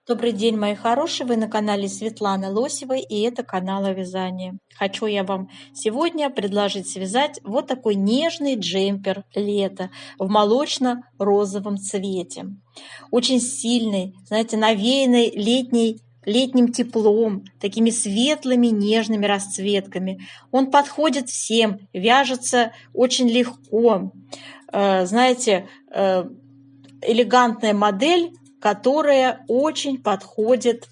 Добрый день, мои хорошие! Вы на канале Светланы Лосевой, и это канал о вязании. Хочу я вам сегодня предложить связать вот такой нежный джемпер лета в молочно-розовом цвете. Очень сильный, знаете, навеянный летним теплом, такими светлыми нежными расцветками. Он подходит всем, вяжется очень легко. Знаете, элегантная модель, которая очень подходит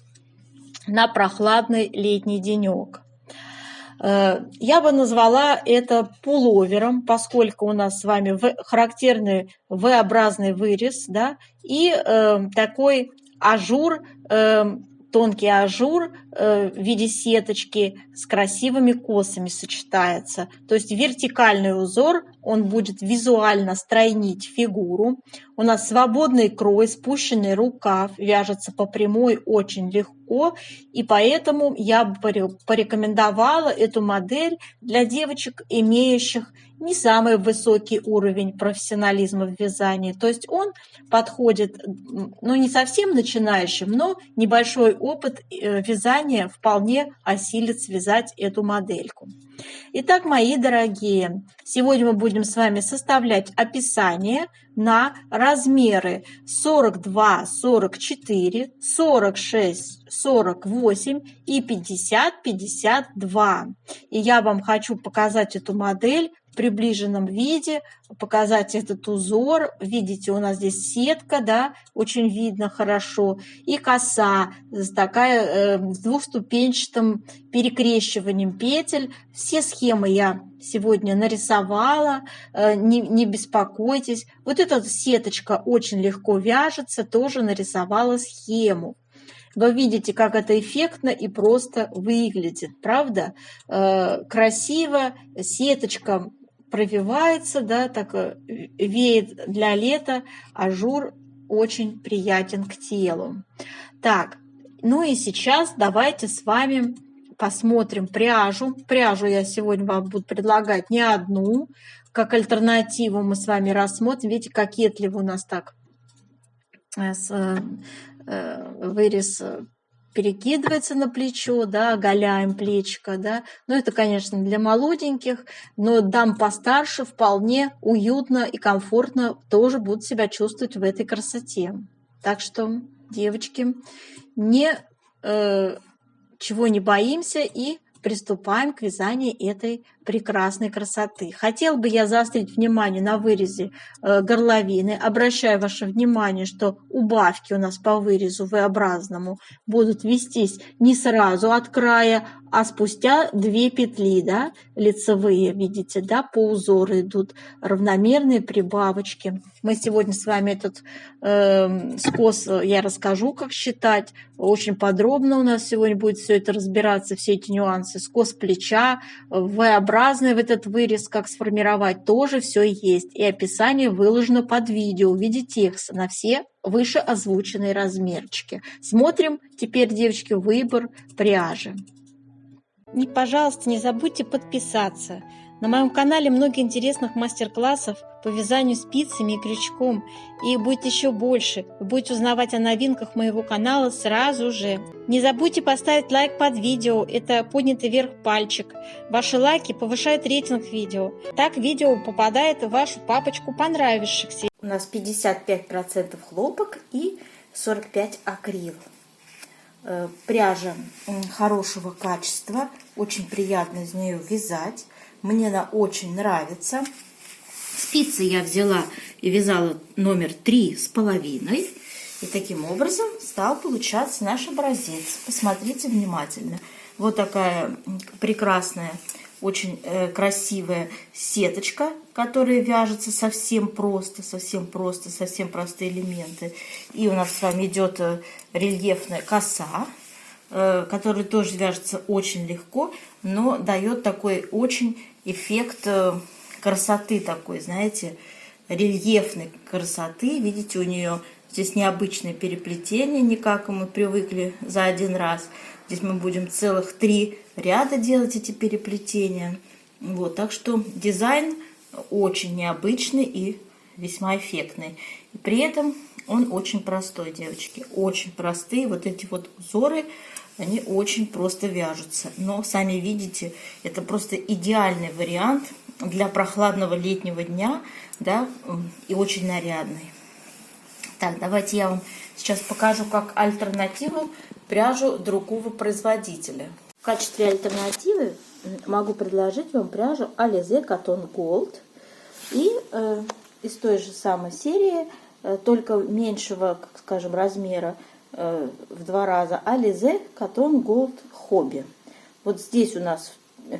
на прохладный летний денек. Я бы назвала это пуловером, поскольку у нас с вами характерный V-образный вырез, да, и такой ажур, тонкий ажур в виде сеточки с красивыми косами сочетается. То есть вертикальный узор, он будет визуально стройнить фигуру. У нас свободный крой, спущенный рукав, вяжется по прямой очень легко. И поэтому я бы порекомендовала эту модель для девочек, имеющих не самый высокий уровень профессионализма в вязании. То есть он подходит, ну, не совсем начинающим, но небольшой опыт вязания вполне осилит связать эту модельку. Итак, мои дорогие, сегодня мы будем с вами составлять описание на размеры 42, 44, 46, 48 и 50, 52. И я вам хочу показать эту модель в приближенном виде, показать этот узор. Видите, у нас здесь сетка, да, очень видно хорошо, и коса такая с двухступенчатым перекрещиванием петель. Все схемы я сегодня нарисовала, не беспокойтесь. Вот эта сеточка очень легко вяжется, тоже нарисовала схему. Вы видите, как это эффектно и просто выглядит, правда? Красиво, сеточка провивается, да, так веет для лета, ажур очень приятен к телу. Так, ну и сейчас давайте с вами посмотрим пряжу. Пряжу я сегодня вам буду предлагать не одну, как альтернативу мы с вами рассмотрим. Видите, кокетливо у нас так вырез перекидывается на плечо, да, оголяем плечико, да. Но это, конечно, для молоденьких, но дам постарше вполне уютно и комфортно тоже будут себя чувствовать в этой красоте. Так что, девочки, чего не боимся и приступаем к вязанию этой прекрасной красоты. Хотел бы я заострить внимание на вырезе горловины. Обращаю ваше внимание, что убавки у нас по вырезу V-образному будут вестись не сразу от края, а спустя 2 петли, да, лицевые, видите, да, по узору идут равномерные прибавочки. Мы сегодня с вами этот скос, я расскажу, как считать. Очень подробно у нас сегодня будет все это разбираться, все эти нюансы. Скос плеча, V-образный в этот вырез, как сформировать, тоже все есть. И описание выложено под видео в виде текста на все выше озвученные размерчики. Смотрим теперь, девочки, выбор пряжи. И, пожалуйста, не забудьте подписаться. На моем канале много интересных мастер-классов по вязанию спицами и крючком. И их будет еще больше. Вы будете узнавать о новинках моего канала сразу же. Не забудьте поставить лайк под видео. Это поднятый вверх пальчик. Ваши лайки повышают рейтинг видео. Так видео попадает в вашу папочку понравившихся. У нас 55% хлопок и 45% акрил. Пряжа хорошего качества. Очень приятно из нее вязать. Мне она очень нравится. Спицы я взяла и вязала номер 3,5. И таким образом стал получаться наш образец. Посмотрите внимательно. Вот такая прекрасная, очень красивая сеточка, которая вяжется совсем простые элементы. И у нас с вами идет рельефная коса, который тоже вяжется очень легко, но дает такой очень эффект красоты такой, знаете, рельефной красоты. Видите, у нее здесь необычное переплетение, не как мы привыкли за один раз. Здесь мы будем целых 3 ряда делать эти переплетения. Вот, так что дизайн очень необычный и весьма эффектный. И при этом Он очень простой, девочки, очень простые. Вот эти вот узоры, они очень просто вяжутся. Но, сами видите, это просто идеальный вариант для прохладного летнего дня, да, и очень нарядный. Так, давайте я вам сейчас покажу как альтернативу пряжу другого производителя. В качестве альтернативы могу предложить вам пряжу Alize Cotton Gold. И из той же самой серии, только меньшего, как скажем, размера в 2 раза, Alize Cotton Gold Hobby. Вот здесь у нас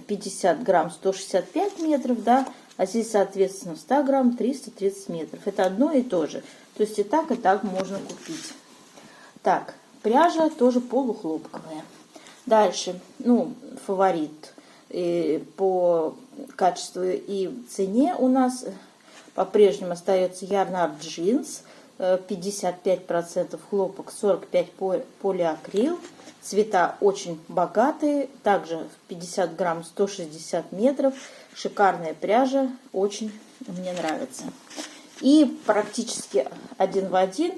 50 грамм 165 метров, да, а здесь, соответственно, 100 грамм 330 метров. Это одно и то же. То есть и так можно купить. Так, пряжа тоже полухлопковая. Дальше, ну, фаворит по качеству и цене у нас по-прежнему остается Yarnart Jeans. 55% хлопок, 45% полиакрил. Цвета очень богатые. Также 50 грамм 160 метров. Шикарная пряжа. Очень мне нравится. И практически один в один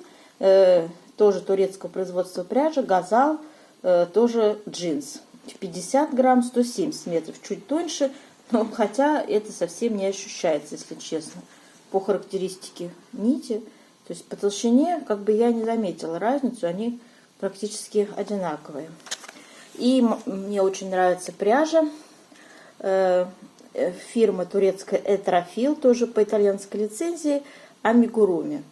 тоже турецкого производства пряжа Газал, тоже джинс. 50 грамм 170 метров. Чуть тоньше, но хотя это совсем не ощущается, если честно, по характеристике нити. То есть по толщине как бы я не заметила разницу, они практически одинаковые. И мне очень нравится пряжа фирмы турецкая Этрофил, тоже по итальянской лицензии, Амигуруми.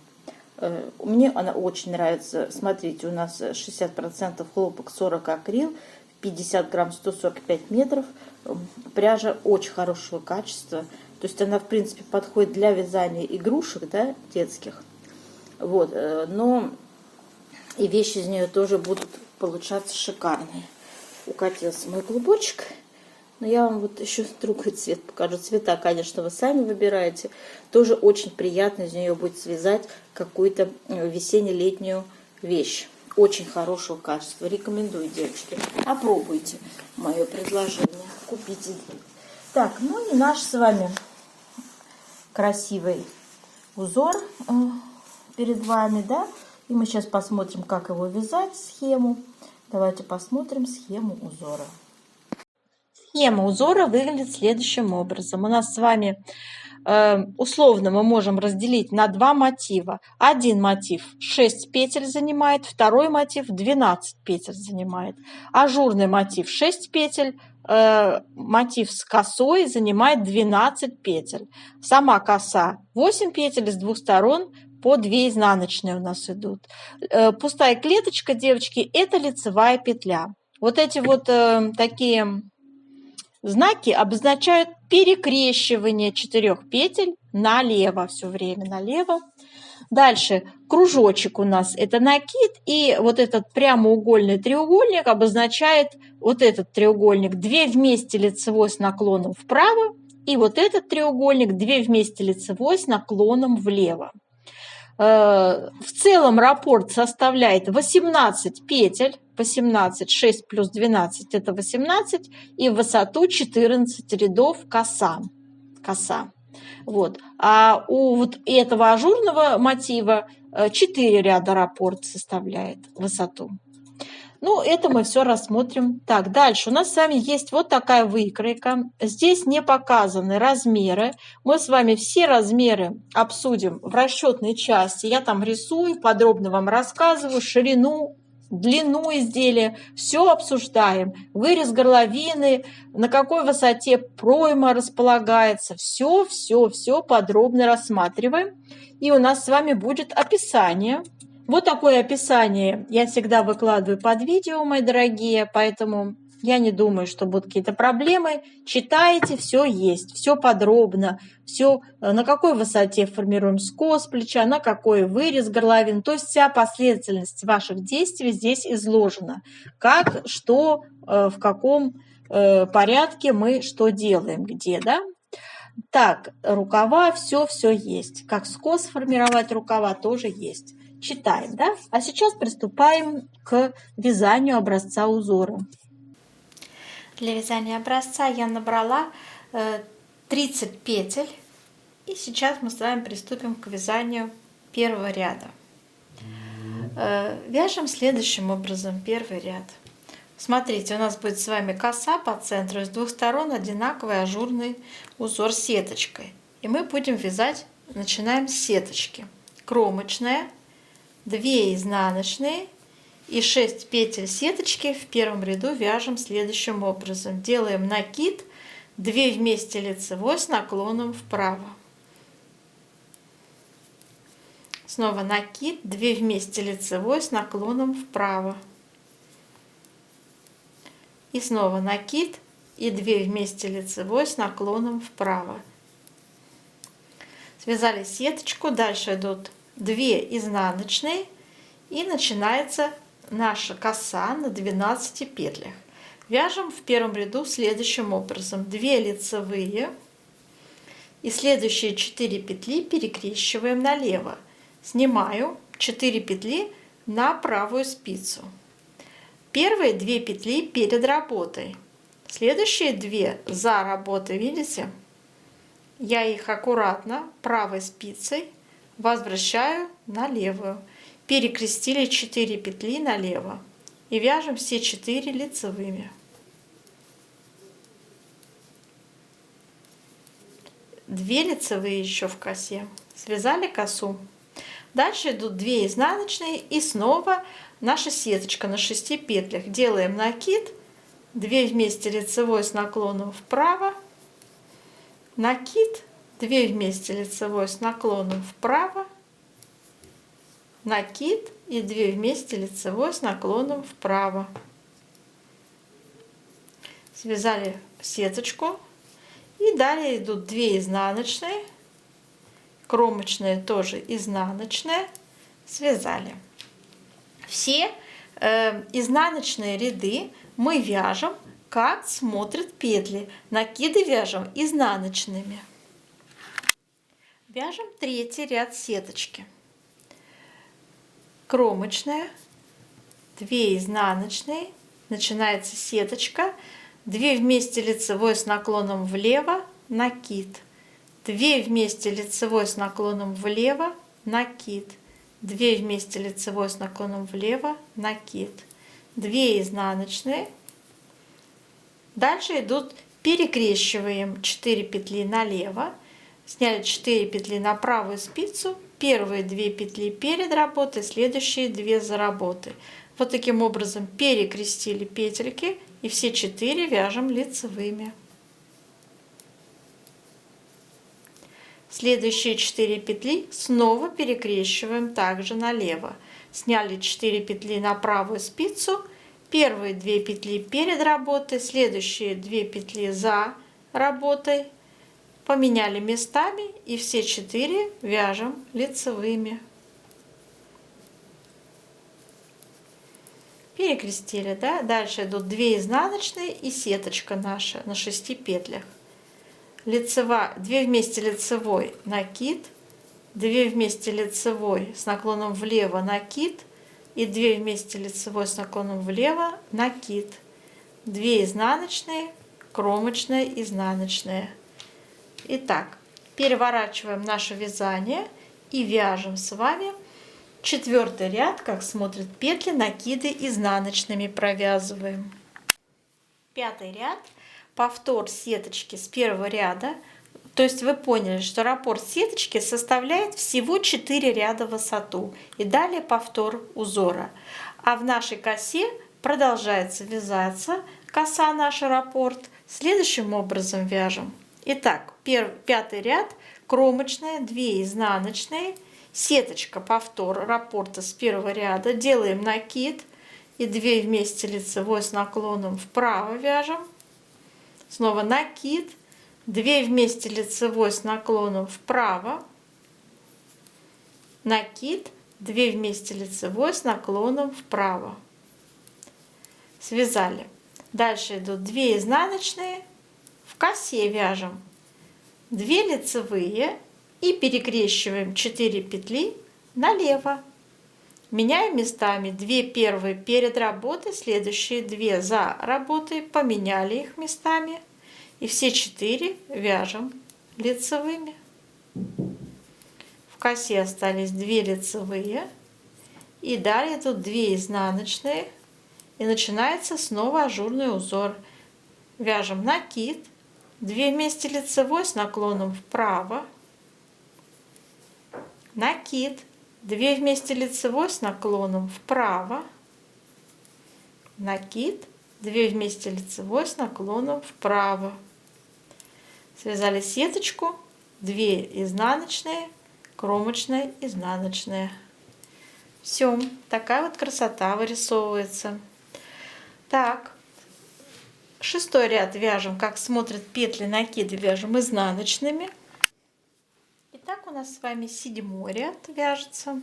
Мне она очень нравится. Смотрите, у нас 60% хлопок, 40 акрил, 50 грамм 145 метров. Пряжа очень хорошего качества. То есть она, в принципе, подходит для вязания игрушек, да, детских. Вот, но и вещи из нее тоже будут получаться шикарные. Укатился мой клубочек. Но я вам вот еще другой цвет покажу. Цвета, конечно, вы сами выбираете. Тоже очень приятно из нее будет связать какую-то весенне-летнюю вещь. Очень хорошего качества. Рекомендую, девочки. Опробуйте мое предложение. Купите. Так, ну и наш с вами красивый узор перед вами, да. И мы сейчас посмотрим, как его вязать, схему. Давайте посмотрим схему узора. Схема узора выглядит следующим образом. У нас с вами условно мы можем разделить на 2 мотива. Один мотив 6 петель занимает, второй мотив 12 петель занимает. Ажурный мотив 6 петель, мотив с косой занимает 12 петель. Сама коса 8 петель с 2 сторон, по 2 изнаночные у нас идут. Пустая клеточка, девочки, это лицевая петля. Вот эти вот такие знаки обозначают перекрещивание 4 петель налево, все время налево. Дальше кружочек у нас это накид, и вот этот прямоугольный треугольник обозначает вот этот треугольник 2 вместе лицевой с наклоном вправо, и вот этот треугольник 2 вместе лицевой с наклоном влево. В целом раппорт составляет 18 петель, 18, 6 плюс 12 это 18, и в высоту 14 рядов коса. Вот. А у вот этого ажурного мотива 4 ряда раппорт составляет высоту. Ну, это мы все рассмотрим. Так, дальше у нас с вами есть вот такая выкройка. Здесь не показаны размеры. Мы с вами все размеры обсудим в расчетной части. Я там рисую, подробно вам рассказываю ширину, длину изделия. Все обсуждаем. Вырез горловины, на какой высоте пройма располагается. Все подробно рассматриваем. И у нас с вами будет описание. Вот такое описание я всегда выкладываю под видео, мои дорогие, поэтому я не думаю, что будут какие-то проблемы. Читайте, все есть, все подробно, все на какой высоте формируем скос плеча, на какой вырез горловины. То есть вся последовательность ваших действий здесь изложена. Как, что, в каком порядке мы что делаем, где, да? Так, рукава, все есть. Как скос формировать рукава тоже есть. Читаем, да? А сейчас приступаем к вязанию образца узора. Для вязания образца я набрала 30 петель. И сейчас мы с вами приступим к вязанию первого ряда. Вяжем следующим образом первый ряд. Смотрите, у нас будет с вами коса по центру, с двух сторон одинаковый ажурный узор сеточкой. И мы будем вязать, начинаем с сеточки. Кромочная, 2 изнаночные и 6 петель сеточки в первом ряду вяжем следующим образом. Делаем накид, 2 вместе лицевой с наклоном вправо. Снова накид, 2 вместе лицевой с наклоном вправо. И снова накид и 2 вместе лицевой с наклоном вправо. Связали сеточку, дальше идут 2 изнаночные и начинается наша коса на 12 петлях. Вяжем в первом ряду следующим образом. 2 лицевые и следующие 4 петли перекрещиваем налево. Снимаю 4 петли на правую спицу. Первые 2 петли перед работой. Следующие 2 за работой, видите? Я их аккуратно правой спицей возвращаю на левую. Перекрестили 4 петли налево. И вяжем все 4 лицевыми. 2 лицевые еще в косе. Связали косу. Дальше идут 2 изнаночные и снова наша сеточка на 6 петлях. Делаем накид, 2 вместе лицевой с наклоном вправо, накид, 2 вместе лицевой с наклоном вправо, накид и 2 вместе лицевой с наклоном вправо. Связали сеточку и далее идут 2 изнаночные. Кромочная тоже изнаночная, связали. Все изнаночные ряды мы вяжем, как смотрят петли. Накиды вяжем изнаночными. Вяжем 3-й ряд сеточки. Кромочная, 2 изнаночные, начинается сеточка, 2 вместе лицевой с наклоном влево, накид. 2 вместе лицевой с наклоном влево, накид. 2 вместе лицевой с наклоном влево, накид. 2 изнаночные. Дальше идут перекрещиваем 4 петли налево. Сняли 4 петли на правую спицу. Первые 2 петли перед работой, следующие 2 за работой. Вот таким образом перекрестили петельки и все 4 вяжем лицевыми. Следующие 4 петли снова перекрещиваем также налево. Сняли 4 петли на правую спицу, первые 2 петли перед работой, следующие 2 петли за работой. Поменяли местами и все 4 вяжем лицевыми. Перекрестили, да? Дальше идут 2 изнаночные и сеточка наша на 6 петлях. 2 вместе лицевой, накид, 2 вместе лицевой с наклоном влево, накид и 2 вместе лицевой с наклоном влево, накид. 2 изнаночные, кромочная, изнаночная. Итак, переворачиваем наше вязание и вяжем с вами 4-й ряд, как смотрят петли, накиды изнаночными провязываем. 5-й ряд. Повтор сеточки с 1-го ряда. То есть вы поняли, что раппорт сеточки составляет всего 4 ряда в высоту. И далее повтор узора. А в нашей косе продолжается вязаться коса наша раппорт. Следующим образом вяжем. Итак, 5-й ряд. Кромочная, 2 изнаночные. Сеточка, повтор раппорта с 1-го ряда. Делаем накид. И 2 вместе лицевой с наклоном вправо вяжем. Снова накид, 2 вместе лицевой с наклоном вправо, накид, 2 вместе лицевой с наклоном вправо. Связали. Дальше идут 2 изнаночные, в косе вяжем 2 лицевые и перекрещиваем 4 петли налево. Меняем местами 2 первые перед работой, следующие 2 за работой, поменяли их местами. И все 4 вяжем лицевыми. В косе остались 2 лицевые И далее тут 2 изнаночные. И начинается снова ажурный узор. Вяжем накид, 2 вместе лицевой с наклоном вправо, накид, 2 вместе лицевой с наклоном вправо, накид, 2 вместе лицевой с наклоном вправо. Связали сеточку, 2 изнаночные, кромочная, изнаночная. Все, такая вот красота вырисовывается. Так, 6-й ряд вяжем, как смотрят петли накида, вяжем изнаночными. Итак, у нас с вами 7-й ряд вяжется.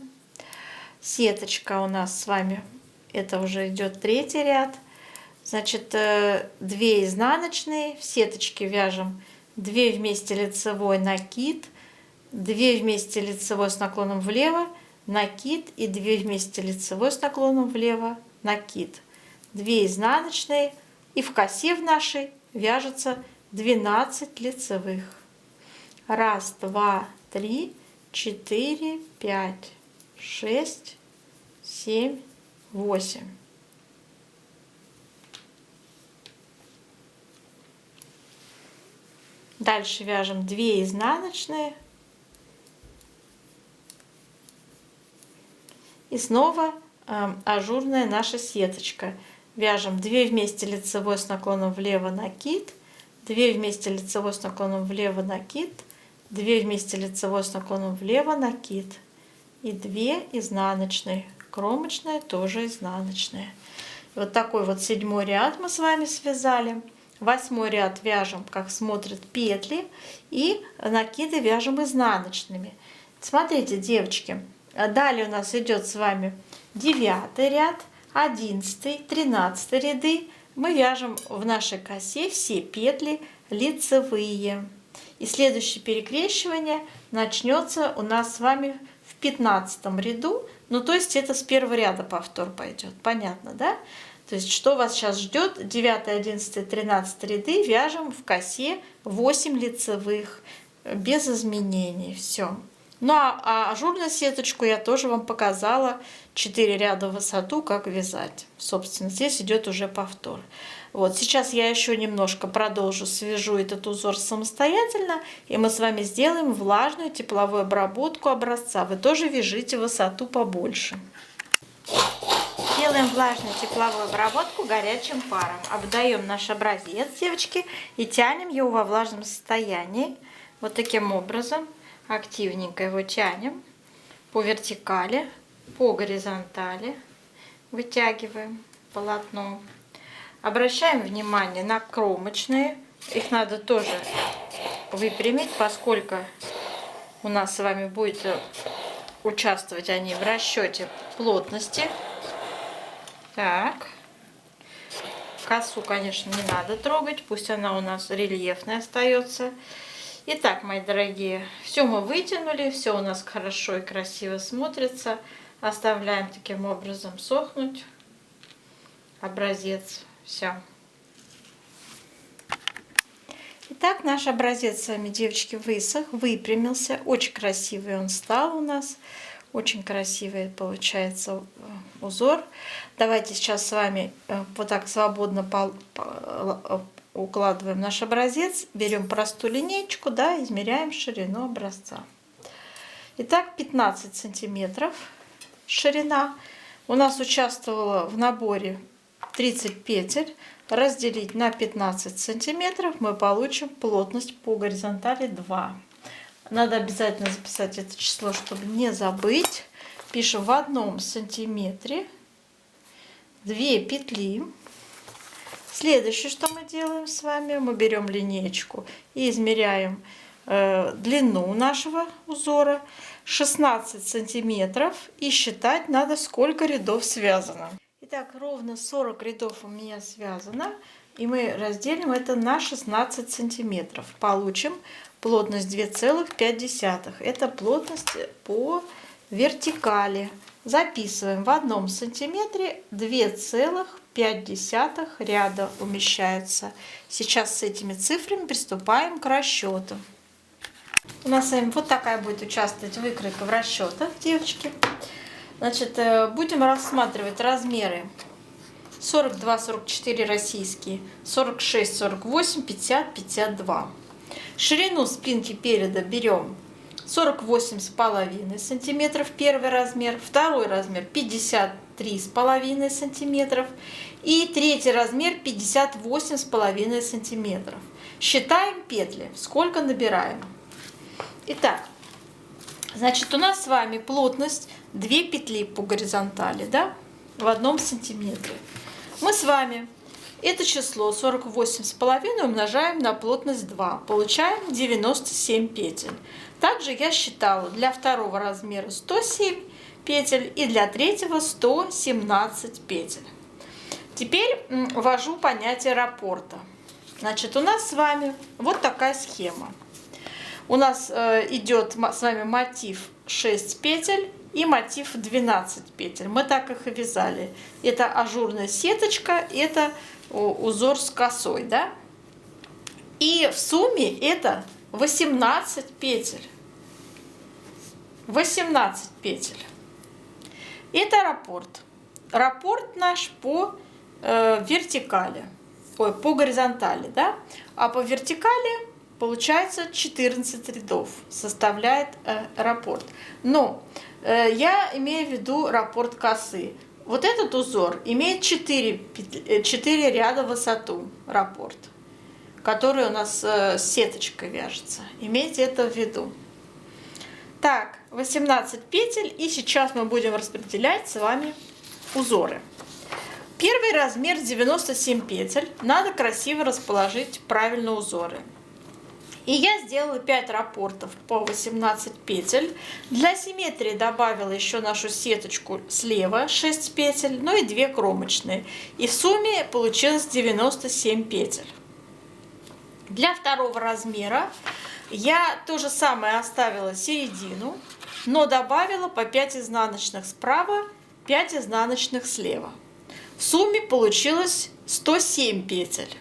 Сеточка у нас с вами, это уже идет 3-й ряд. Значит, 2 изнаночные, в сеточке вяжем 2 вместе лицевой, накид, 2 вместе лицевой с наклоном влево, накид и 2 вместе лицевой с наклоном влево, накид. 2 изнаночные, и в косе в нашей вяжется 12 лицевых. 1, 2, 3, 4, 5, 6, 7, 8. Дальше вяжем 2 изнаночные. И снова ажурная наша сеточка. Вяжем 2 вместе лицевой с наклоном влево, накид, 2 вместе лицевой с наклоном влево, накид, 2 вместе лицевой с наклоном влево, накид и 2 изнаночные, кромочная, тоже изнаночная. Вот такой вот 7-й ряд мы с вами связали. 8-й ряд вяжем, как смотрят петли, и накиды вяжем изнаночными. Смотрите, девочки, далее у нас идет с вами 9-й ряд, 11, 13 ряды. Мы вяжем в нашей косе все петли лицевые. И следующее перекрещивание начнется у нас с вами в 15 ряду. Ну, то есть это с 1-го ряда повтор пойдет. Понятно, да? То есть что вас сейчас ждет? 9, 11, 13 ряды вяжем в косе 8 лицевых без изменений. Все. Ну а ажурную сеточку я тоже вам показала 4 ряда в высоту, как вязать. Собственно, здесь идет уже повтор. Вот сейчас я еще немножко продолжу, свяжу этот узор самостоятельно, и мы с вами сделаем влажную тепловую обработку образца. Вы тоже вяжите высоту побольше. Делаем влажную тепловую обработку горячим паром. Обдаем наш образец, девочки, и тянем его во влажном состоянии. Вот таким образом. Активненько его тянем по вертикали, по горизонтали, вытягиваем полотно. Обращаем внимание на кромочные. Их надо тоже выпрямить, поскольку у нас с вами будет участвовать они в расчете плотности. Так. Косу, конечно, не надо трогать, пусть она у нас рельефная остается. Итак, мои дорогие, все мы вытянули, все у нас хорошо и красиво смотрится. Оставляем таким образом сохнуть образец. Все. Итак, наш образец с вами, девочки, высох, выпрямился. Очень красивый он стал у нас. Очень красивый получается узор. Давайте сейчас с вами вот так свободно укладываем наш образец, берем простую линеечку, да, измеряем ширину образца. Итак, 15 сантиметров ширина. У нас участвовало в наборе 30 петель. Разделить на 15 сантиметров мы получим плотность по горизонтали 2. Надо обязательно записать это число, чтобы не забыть. Пишем в 1 сантиметре 2 петли. Следующее, что мы делаем с вами, мы берем линеечку и измеряем длину нашего узора 16 сантиметров, и считать надо, сколько рядов связано. Итак, ровно 40 рядов у меня связано, и мы разделим это на 16 сантиметров. Получим плотность 2,5. Это плотность по вертикали. Записываем в 1 сантиметре 2,5 ряда умещается. Сейчас с этими цифрами приступаем к расчету. У нас с вами вот такая будет участвовать выкройка в расчетах, девочки. Значит, будем рассматривать размеры 42, 44 российские, 46, 48, 50, 52. Ширину спинки переда берем 48,5 сантиметров первый размер, второй размер 53,5 сантиметров и третий размер 58,5 сантиметров. Считаем петли, сколько набираем. Итак, значит, у нас с вами плотность 2 петли по горизонтали, да, в 1 сантиметре. Мы с вами это число 48,5 умножаем на плотность 2. Получаем 97 петель. Также я считала для второго размера 107 петель и для третьего 117 петель. Теперь ввожу понятие раппорта. Значит, у нас с вами вот такая схема. У нас идет с вами мотив 6 петель и мотив 12 петель. Мы так их и вязали. Это ажурная сеточка, это узор с косой, да? И в сумме это 18 петель. 18 петель. Это раппорт. Раппорт наш по вертикали. Ой, по горизонтали, да? А по вертикали получается 14 рядов составляет раппорт. Но я имею в виду раппорт косы. Вот этот узор имеет 4 ряда в высоту, раппорт, который у нас с сеточкой вяжется. Имейте это в виду. Так, 18 петель, и сейчас мы будем распределять с вами узоры. Первый размер 97 петель. Надо красиво расположить правильно узоры. И я сделала 5 раппортов по 18 петель. Для симметрии добавила еще нашу сеточку слева 6 петель, ну и 2 кромочные. И в сумме получилось 97 петель. Для второго размера я то же самое оставила середину, но добавила по 5 изнаночных справа, 5 изнаночных слева. В сумме получилось 107 петель.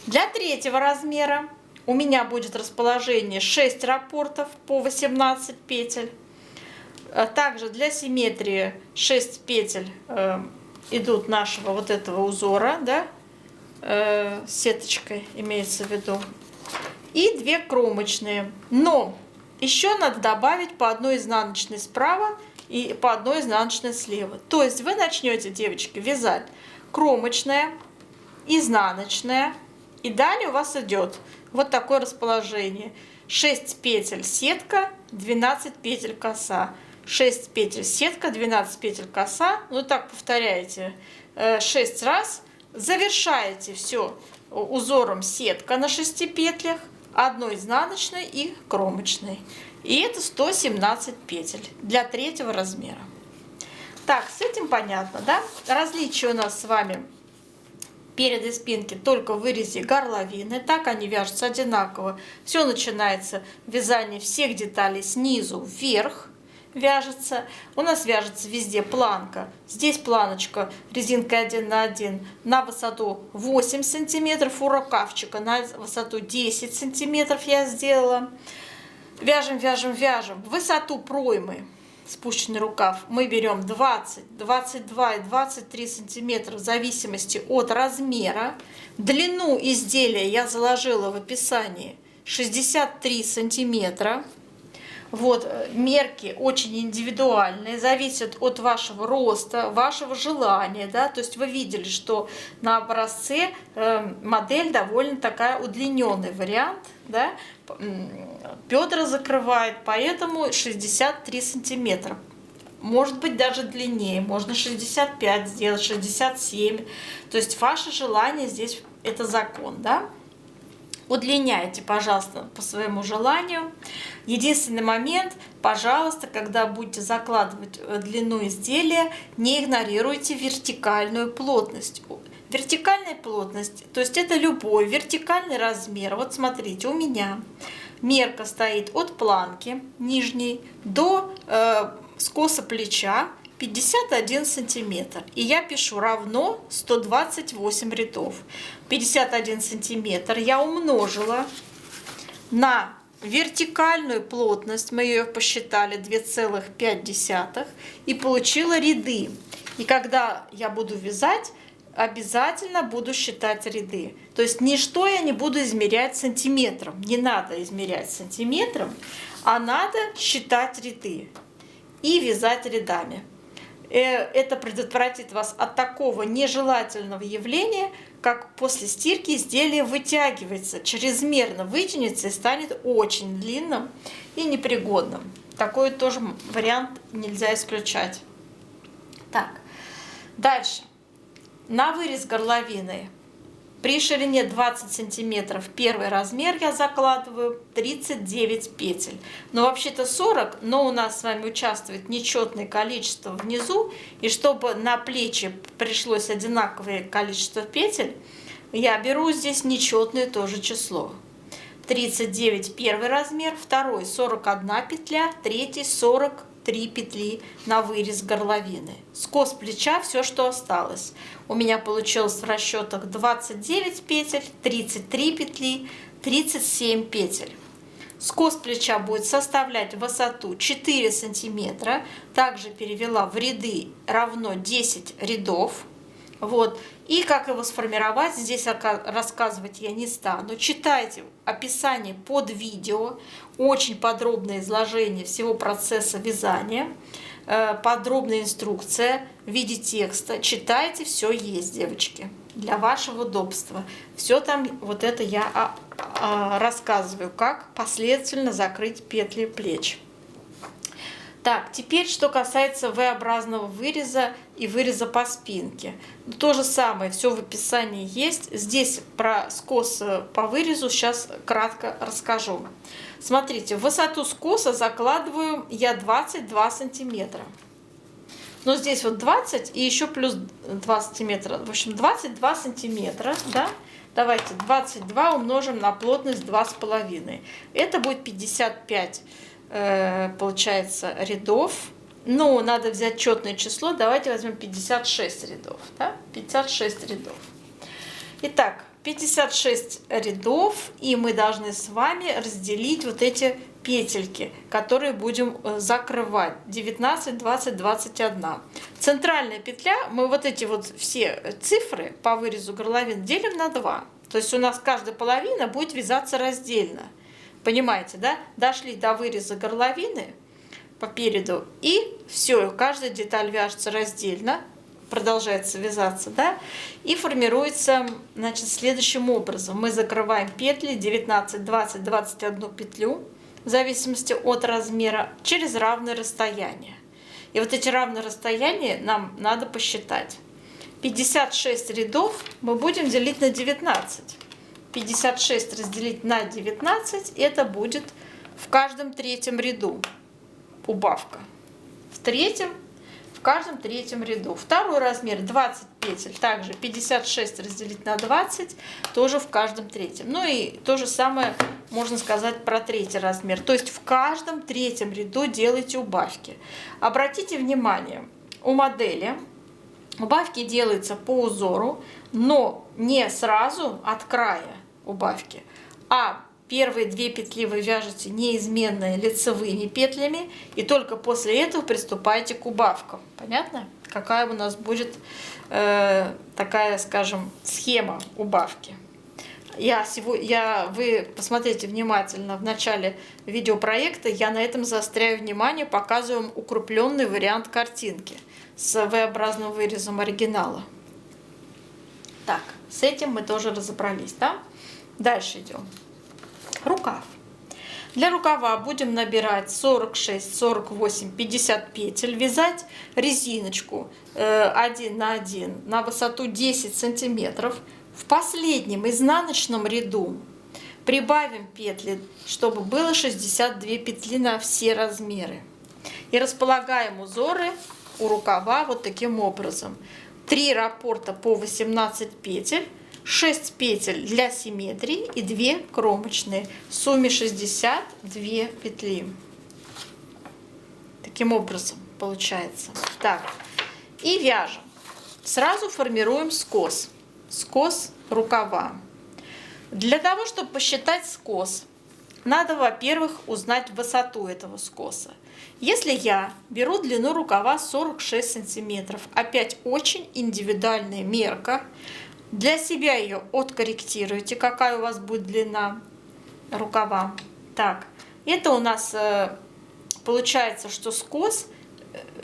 Для третьего размера у меня будет расположение 6 раппортов по 18 петель. Также для симметрии 6 петель идут нашего вот этого узора, да, сеточкой имеется в виду. И 2 кромочные. Но еще надо добавить по 1 изнаночной справа и по 1 изнаночной слева. То есть вы начнете, девочки, вязать кромочная, изнаночная. И далее у вас идет вот такое расположение. 6 петель сетка, 12 петель коса. 6 петель сетка, 12 петель коса. Ну так повторяете 6 раз. Завершаете все узором сетка на 6 петлях, 1 изнаночной и кромочной. И это 117 петель для третьего размера. Так, с этим понятно, да? Различия у нас с вами перед и спинки только в вырезе горловины. Так они вяжутся одинаково. Все начинается вязание всех деталей снизу вверх. Вяжется. У нас вяжется везде планка. Здесь планочка резинкой 1 на 1 на высоту 8 сантиметров. У рукавчика на высоту 10 сантиметров я сделала. Вяжем, вяжем, вяжем. Высоту проймы, спущенный рукав, мы берем 20, 22 и 23 сантиметра в зависимости от размера. Длину изделия я заложила в описании 63 сантиметра. Вот, мерки очень индивидуальные, зависят от вашего роста, вашего желания, да, то есть вы видели, что на образце модель довольно такая удлиненный вариант, да, бедра закрывает, поэтому 63 сантиметра. Может быть даже длиннее, можно 65 сделать, 67, то есть ваше желание здесь это закон, да. Удлиняйте, пожалуйста, по своему желанию. Единственный момент, пожалуйста, когда будете закладывать длину изделия, не игнорируйте вертикальную плотность. Вертикальная плотность, то есть это любой вертикальный размер. Вот смотрите, у меня мерка стоит от планки нижней до скоса плеча 51 сантиметр. И я пишу равно 128 рядов. 51 сантиметр я умножила на вертикальную плотность, мы ее посчитали 2,5 и получила ряды. И когда я буду вязать, обязательно буду считать ряды. То есть ничто я не буду измерять сантиметром. Не надо измерять сантиметром, а надо считать ряды и вязать рядами. Это предотвратит вас от такого нежелательного явления, как после стирки изделие вытягивается, чрезмерно вытянется и станет очень длинным и непригодным. Такой тоже вариант нельзя исключать. Так, дальше. На вырез горловины при ширине 20 сантиметров первый размер я закладываю 39 петель. Но вообще-то 40, но у нас с вами участвует нечетное количество внизу. И чтобы на плечи пришлось одинаковое количество петель, я беру здесь нечетное тоже число. 39 первый размер, второй 41 петля, третий 43 петли на вырез горловины. Скос плеча все, что осталось. У меня получилось в расчетах 29 петель, 33 петли, 37 петель. Скос плеча будет составлять высоту 4 сантиметра. Также перевела в ряды равно 10 рядов. Вот. И как его сформировать, здесь рассказывать я не стану. Читайте описание под видео. Очень подробное изложение всего процесса вязания. Подробная инструкция в виде текста. Читайте, все есть, девочки, для вашего удобства. Все там, вот это я рассказываю, как последовательно закрыть петли плеч. Так, теперь, что касается V-образного выреза и выреза по спинке. То же самое, все в описании есть. Здесь про скос по вырезу сейчас кратко расскажу. Смотрите, в высоту скоса закладываю я 22 сантиметра. Но здесь вот 20 и еще плюс 2 сантиметра. В общем, 22 сантиметра, да? Давайте 22 умножим на плотность 2,5. Это будет 55, получается, рядов. Но надо взять четное число. Давайте возьмем 56 рядов. Да? 56 рядов. Итак, 56 рядов, и мы должны с вами разделить вот эти петельки, которые будем закрывать. 19, 20, 21. Центральная петля, мы вот эти вот все цифры по вырезу горловин делим на 2. То есть у нас каждая половина будет вязаться раздельно. Понимаете, да? Дошли до выреза горловины по переду, и все, каждая деталь вяжется раздельно. Продолжается вязаться, да, и формируется, значит, следующим образом. Мы закрываем петли 19, 20, 21 петлю, в зависимости от размера, через равное расстояние. И вот эти равные расстояния нам надо посчитать. 56 рядов мы будем делить на 19. 56 разделить на 19, это будет в каждом третьем ряду убавка. В каждом третьем ряду. Второй размер 20 петель, также 56 разделить на 20, тоже в каждом третьем. Ну и то же самое можно сказать про третий размер. То есть в каждом третьем ряду делайте убавки. Обратите внимание, у модели убавки делаются по узору, но не сразу от края убавки, а первые 2 петли вы вяжете неизменно лицевыми петлями, и только после этого приступайте к убавкам. Понятно? Какая у нас будет такая, скажем, схема убавки. Вы посмотрите внимательно в начале видеопроекта, я на этом заостряю внимание, показываю вам укрупленный вариант картинки с V-образным вырезом оригинала. Так, с этим мы тоже разобрались, да? Дальше идем. Рукав. Для рукава будем набирать 46, 48, 50 петель, вязать резиночку 1 на 1 на высоту 10 сантиметров. В последнем изнаночном ряду прибавим петли, чтобы было 62 петли на все размеры. И располагаем узоры у рукава вот таким образом. 3 раппорта по 18 петель, 6 петель для симметрии и 2 кромочные. В сумме 62 петли. Таким образом получается. Так, и вяжем. Сразу формируем скос. Скос рукава. Для того, чтобы посчитать скос, надо, во-первых, узнать высоту этого скоса. Если я беру длину рукава 46 сантиметров, опять очень индивидуальная мерка, для себя ее откорректируйте, какая у вас будет длина рукава. Так, это у нас получается, что скос,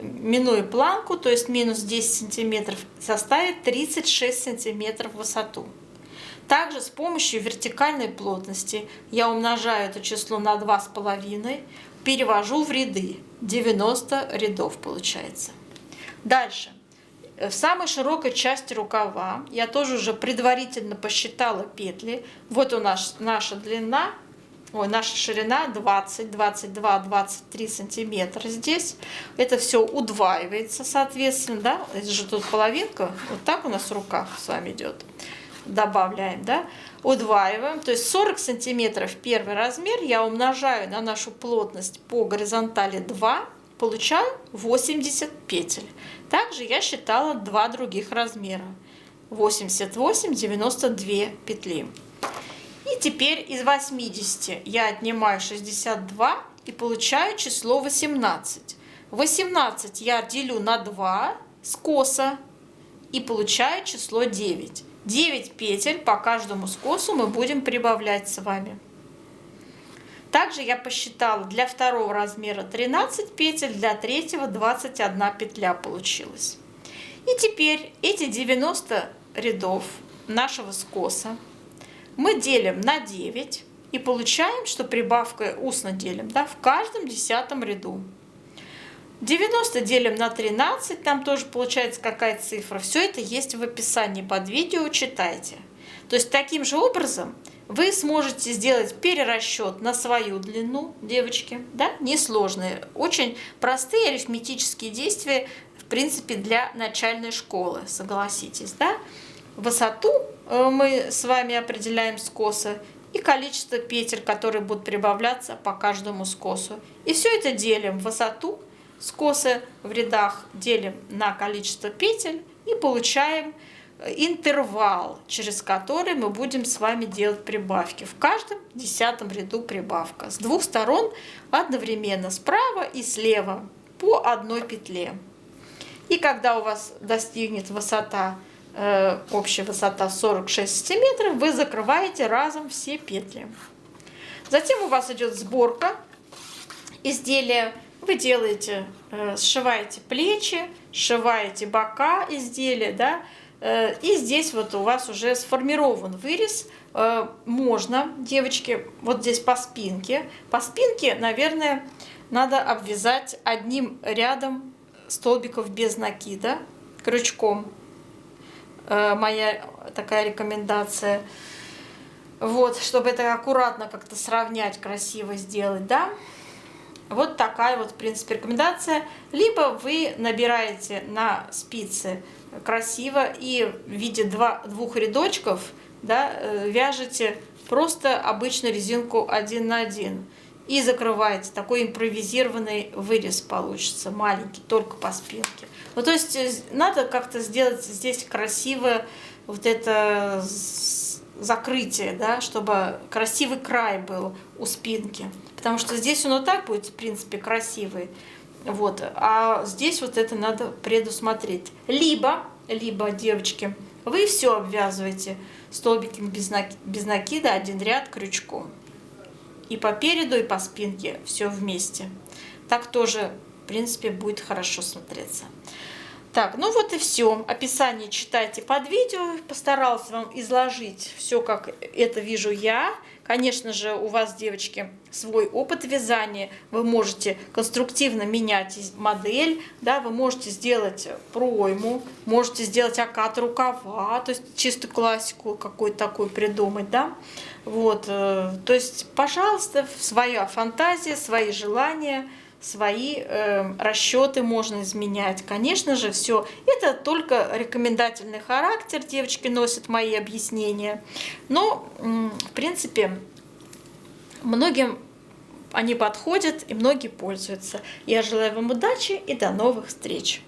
минуя планку, то есть минус 10 сантиметров, составит 36 сантиметров в высоту. Также с помощью вертикальной плотности я умножаю это число на 2,5, перевожу в ряды. 90 рядов получается. Дальше. В самой широкой части рукава я тоже уже предварительно посчитала петли. Вот у нас наша длина, наша ширина 20, 22, 23 сантиметра здесь. Это все удваивается, соответственно, да? Это же тут половинка, вот так у нас рука с вами идет. Добавляем, да? Удваиваем, то есть 40 сантиметров первый размер я умножаю на нашу плотность по горизонтали 2, получаю 80 петель. Также я считала два других размера. 88, 92 петли. И теперь из 80 я отнимаю 62 и получаю число 18. 18 я делю на 2 скоса и получаю число 9. 9 петель по каждому скосу мы будем прибавлять с вами. Также я посчитала для второго размера 13 петель, для третьего 21 петля получилось. И теперь эти 90 рядов нашего скоса мы делим на 9 и получаем, что прибавкой устно делим, да, в каждом 10-м ряду. 90 делим на 13, там тоже получается какая цифра. Все это есть в описании под видео, читайте. То есть таким же образом вы сможете сделать перерасчет на свою длину, девочки, да, несложные, очень простые арифметические действия, в принципе, для начальной школы, согласитесь, да. Высоту мы с вами определяем скоса и количество петель, которые будут прибавляться по каждому скосу. И все это делим высоту скоса в рядах, делим на количество петель и получаем интервал, через который мы будем с вами делать прибавки. В каждом 10-м ряду прибавка. С двух сторон одновременно, справа и слева, по одной петле. И когда у вас достигнет высота, общая высота 46 сантиметров, вы закрываете разом все петли. Затем у вас идет сборка изделия. Вы делаете, сшиваете плечи, сшиваете бока изделия, да, и здесь вот у вас уже сформирован вырез. Можно, девочки, вот здесь по спинке. По спинке, наверное, надо обвязать одним рядом столбиков без накида, крючком. Моя такая рекомендация. Вот, чтобы это аккуратно как-то сравнять, красиво сделать, да. Вот такая вот, в принципе, рекомендация. Либо вы набираете на спицы красиво и в виде двух рядочков, да, вяжете просто обычную резинку 1 на 1 и закрываете. Такой импровизированный вырез получится, маленький, только по спинке. Ну, то есть надо как-то сделать здесь красивое вот это закрытие, да, чтобы красивый край был у спинки. Потому что здесь он и так будет, в принципе, красивый. Вот. А здесь вот это надо предусмотреть. Либо, девочки, вы все обвязываете столбиками без накида, один ряд крючком. И по переду, и по спинке все вместе. Так тоже, в принципе, будет хорошо смотреться. Так, ну вот и все. Описание читайте под видео. Постаралась вам изложить все, как это вижу я. Конечно же, у вас, девочки, свой опыт вязания. Вы можете конструктивно менять модель, да, вы можете сделать пройму, можете сделать окат рукава, то есть чистую классику какую-то такую придумать, да. Вот, то есть, пожалуйста, своя фантазия, свои желания, свои расчеты можно изменять. Конечно же, все это только рекомендательный характер, девочки носят мои объяснения. Но, в принципе, многим они подходят и многие пользуются. Я желаю вам удачи и до новых встреч!